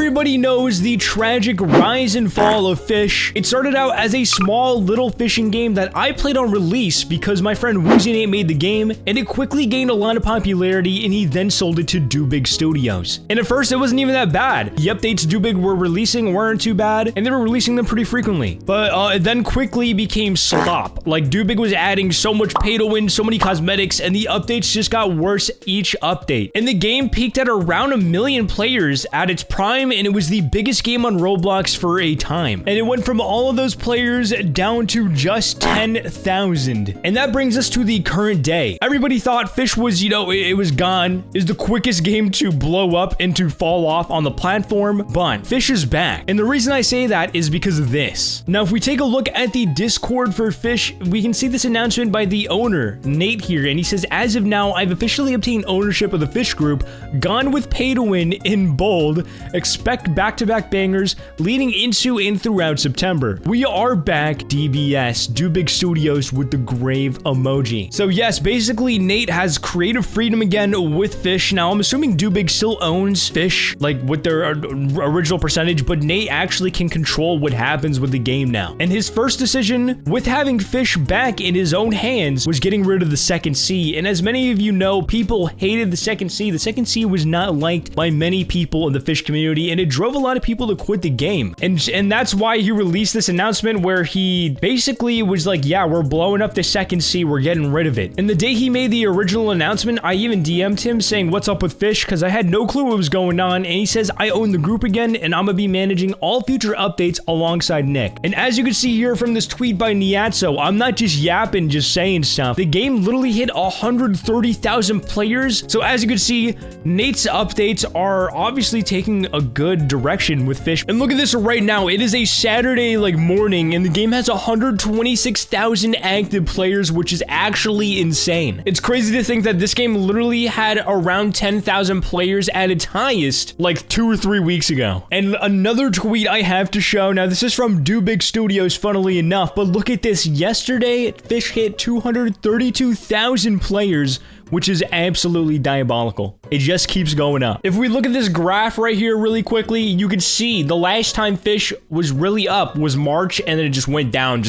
everybody knows the tragic rise and fall of Fish. It started out as a small little fishing game that I played on release because my friend Woozynate made the game, and it quickly gained a lot of popularity, and he then sold it to Do Big Studios. And at first, it wasn't even that bad. The updates Do Big were releasing weren't too bad, and they were releasing them pretty frequently. But it then quickly became slop. Like, Do Big was adding so much pay to win, so many cosmetics, and the updates just got worse each update. And the game peaked at around 1 million players at its prime, and it was the biggest game on Roblox for a time. And it went from all of those players down to just 10,000. And that brings us to the current day. Everybody thought Fish was, you know, it was gone. It was the quickest game to blow up and to fall off on the platform, but Fish is back. And the reason I say that is because of this. Now, if we take a look at the Discord for Fish, we can see this announcement by the owner, Nate, here, and he says, as of now, I've officially obtained ownership of the Fish Group, gone with pay to win in bold, expect back-to-back bangers leading into and throughout September. We are back, DBS, Do Big Studios with the grave emoji. So yes, basically Nate has creative freedom again with Fish. Now I'm assuming Do Big still owns Fish, like with their original percentage, but Nate actually can control what happens with the game now. And his first decision with having Fish back in his own hands was getting rid of the second C. And as many of you know, people hated the second C. The second C was not liked by many people in the Fish community, and it drove a lot of people to quit the game. And that's why he released this announcement where he basically was like, yeah, we're blowing up the second C, we're getting rid of it. And the day he made the original announcement, I even DM'd him saying, what's up with Fish? Because I had no clue what was going on. And he says, I own the group again, and I'm gonna be managing all future updates alongside Nick. And as you can see here from this tweet by Niatso, I'm not just yapping, just saying stuff. The game literally hit 130,000 players. So as you can see, Nate's updates are obviously taking a good direction with Fish. And look at this right now. It is a Saturday morning, and the game has 126,000 active players, which is actually insane. It's crazy to think that this game literally had around 10,000 players at its highest like 2 or 3 weeks ago. And another tweet I have to show. Now, this is from Do Big Studios, funnily enough, but look at this. Yesterday, Fish hit 232,000 players, which is absolutely diabolical. It just keeps going up. If we look at this graph right here really quickly, you can see the last time Fish was really up was March, and then it just went down,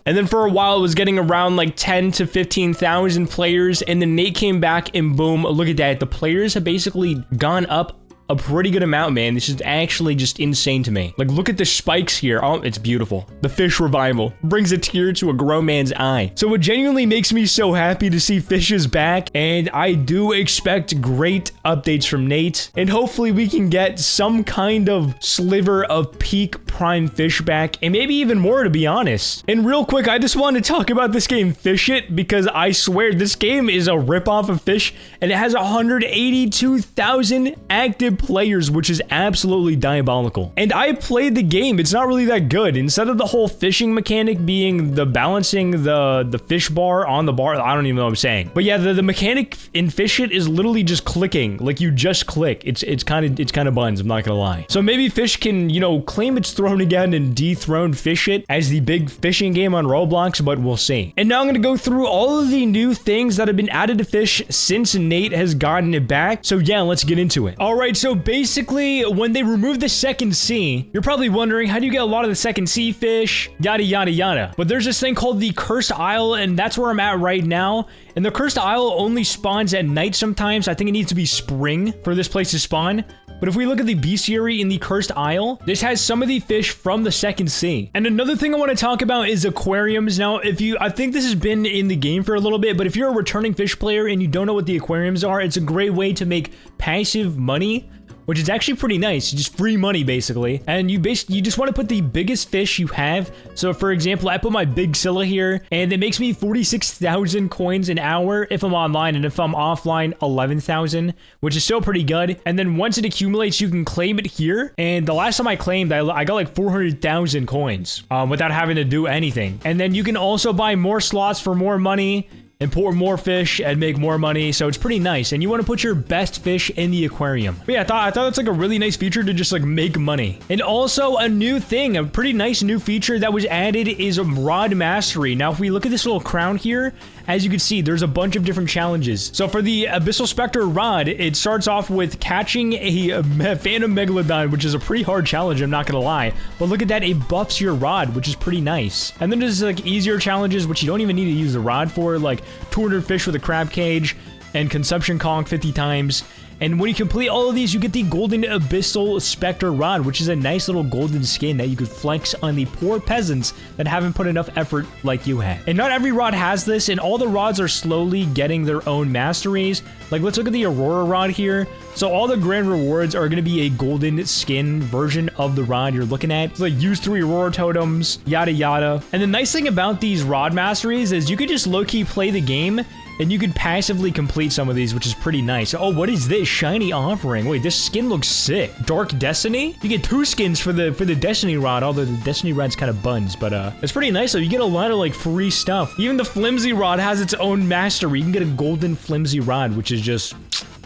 and then for a while it was getting around like 10 to 15,000 players, and then Nate came back and boom, look at that. The players have basically gone up a pretty good amount, man. This is actually just insane to me. Like, look at the spikes here. Oh, it's beautiful. The Fish revival brings a tear to a grown man's eye. So it genuinely makes me so happy to see Fish is back, and I do expect great updates from Nate, and hopefully we can get some kind of sliver of peak prime Fish back, and maybe even more, to be honest. And real quick, I just want to talk about this game Fish It, because I swear this game is a ripoff of Fish, and it has 182,000 active players, which is absolutely diabolical. And I played the game. It's not really that good. Instead of the whole fishing mechanic being the balancing the fish bar on the bar, I don't even know what I'm saying. But yeah, the mechanic in Fish It is literally just clicking. Like, you just click. It's kind of buns, I'm not gonna lie. So maybe Fish can, you know, claim its throne again and dethrone Fish It as the big fishing game on Roblox, but we'll see. And now I'm gonna go through all of the new things that have been added to Fish since Nate has gotten it back. So yeah, let's get into it. All right, so basically, when they removed the second C, you're probably wondering, how do you get a lot of the second C fish? Yada, yada, yada. But there's this thing called the Cursed Isle, and that's where I'm at right now. And the Cursed Isle only spawns at night sometimes. I think it needs to be spring for this place to spawn. But if we look at the bestiary in the Cursed Isle, this has some of the fish from the second sea. And another thing I want to talk about is aquariums. Now, I think this has been in the game for a little bit, but if you're a returning fish player and you don't know what the aquariums are, it's a great way to make passive money, which is actually pretty nice. Just free money, basically. And you just want to put the biggest fish you have. So for example, I put my big Scylla here, and it makes me 46,000 coins an hour if I'm online, and if I'm offline, 11,000, which is still pretty good. And then once it accumulates, you can claim it here. And the last time I claimed, I got like 400,000 coins without having to do anything. And then you can also buy more slots for more money. import more fish and make more money. So it's pretty nice. And you want to put your best fish in the aquarium. But yeah, I thought that's like a really nice feature to just like make money. And also a new thing, a pretty nice new feature that was added is rod mastery. Now, if we look at this little crown here, as you can see, there's a bunch of different challenges. So for the Abyssal Spectre rod, it starts off with catching a Phantom Megalodon, which is a pretty hard challenge, I'm not gonna lie. But look at that, it buffs your rod, which is pretty nice. And then there's like easier challenges, which you don't even need to use the rod for, like 200 fish with a crab cage and consumption conch 50 times. And when you complete all of these, you get the Golden Abyssal Spectre Rod, which is a nice little golden skin that you could flex on the poor peasants that haven't put enough effort like you have. And not every rod has this, and all the rods are slowly getting their own masteries. Like, let's look at the Aurora Rod here. So all the grand rewards are going to be a golden skin version of the rod you're looking at. It's like use 3 Aurora totems, yada yada. And the nice thing about these rod masteries is you could just low-key play the game and you could passively complete some of these, which is pretty nice. Oh, what is this? Shiny offering. Wait, this skin looks sick. Dark Destiny? You get 2 skins for the Destiny Rod, although the Destiny Rod's kind of buns, but it's pretty nice though. You get a lot of like free stuff. Even the Flimsy Rod has its own mastery. You can get a golden Flimsy Rod, which is just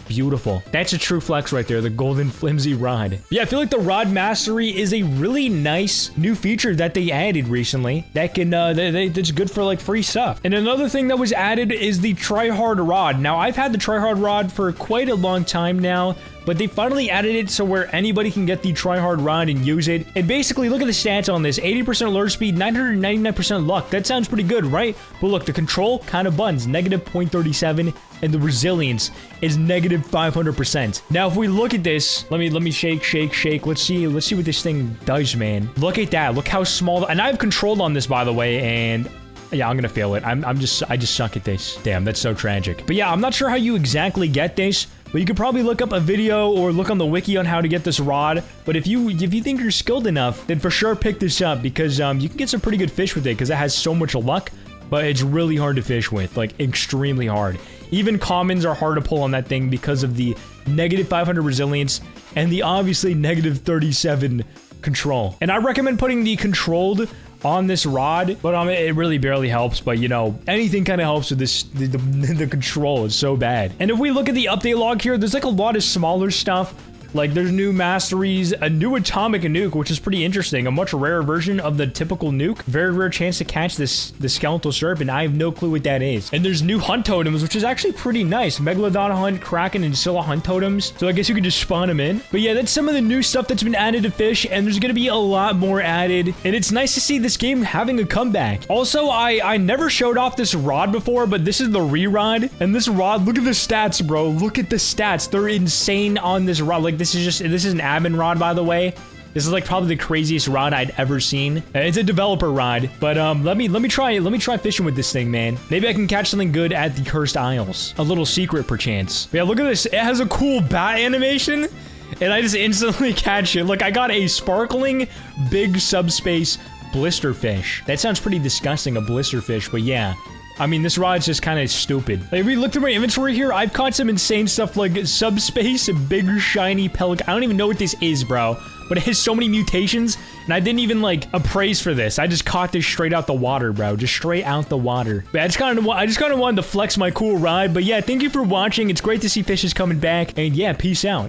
beautiful. That's a true flex right there, the golden flimsy rod. Yeah, I feel like the rod mastery is a really nice new feature that they added recently that can that's good for like free stuff. And another thing that was added is the tryhard rod. Now, I've had the tryhard rod for quite a long time now, but they finally added it so where anybody can get the tryhard rod and use it. And basically, look at the stats on this. 80% alert speed, 999% luck. That sounds pretty good, right? But look, the control kind of buns, negative 0.37, and the resilience is negative 500%. Now, if we look at this, let me shake. Let's see what this thing does, man. Look at that. Look how small. And I've controlled on this, by the way, and yeah, I'm gonna fail it. I just suck at this. Damn, that's so tragic. But yeah, I'm not sure how you exactly get this, but you could probably look up a video or look on the wiki on how to get this rod. But if you think you're skilled enough, then for sure pick this up because you can get some pretty good fish with it because it has so much luck, but it's really hard to fish with, like extremely hard. Even commons are hard to pull on that thing because of the negative 500 resilience and the obviously negative 37 control. And I recommend putting the controlled on this rod, but it really barely helps. But you know, anything kind of helps with this. The control is so bad. And if we look at the update log here, there's like a lot of smaller stuff. Like there's new masteries, a new atomic nuke, which is pretty interesting. A much rarer version of the typical nuke. Very rare chance to catch the skeletal serpent. I have no clue what that is. And there's new hunt totems, which is actually pretty nice. Megalodon hunt, Kraken, and Scylla hunt totems. So I guess you could just spawn them in. But yeah, that's some of the new stuff that's been added to Fish, and there's gonna be a lot more added. And it's nice to see this game having a comeback. Also, I never showed off this rod before, but this is the re-rod. And this rod, look at the stats, bro. Look at the stats. They're insane on this rod. Like this is an admin rod, by the way. This is like probably the craziest rod I'd ever seen. It's a developer rod, but let me try fishing with this thing, man. Maybe I can catch something good at the Cursed Isles. A little secret, perchance. But yeah, look at this. It has a cool bat animation, and I just instantly catch it. Look, I got a sparkling big subspace blisterfish. That sounds pretty disgusting, a blisterfish, but yeah. I mean, this rod's just kind of stupid. Like, if we look through my inventory here, I've caught some insane stuff like subspace, big shiny pelican. I don't even know what this is, bro. But it has so many mutations, and I didn't even, like, appraise for this. I just caught this straight out the water, bro. Just straight out the water. But I just kind of wanted to flex my cool rod. But yeah, thank you for watching. It's great to see fishes coming back. And yeah, peace out.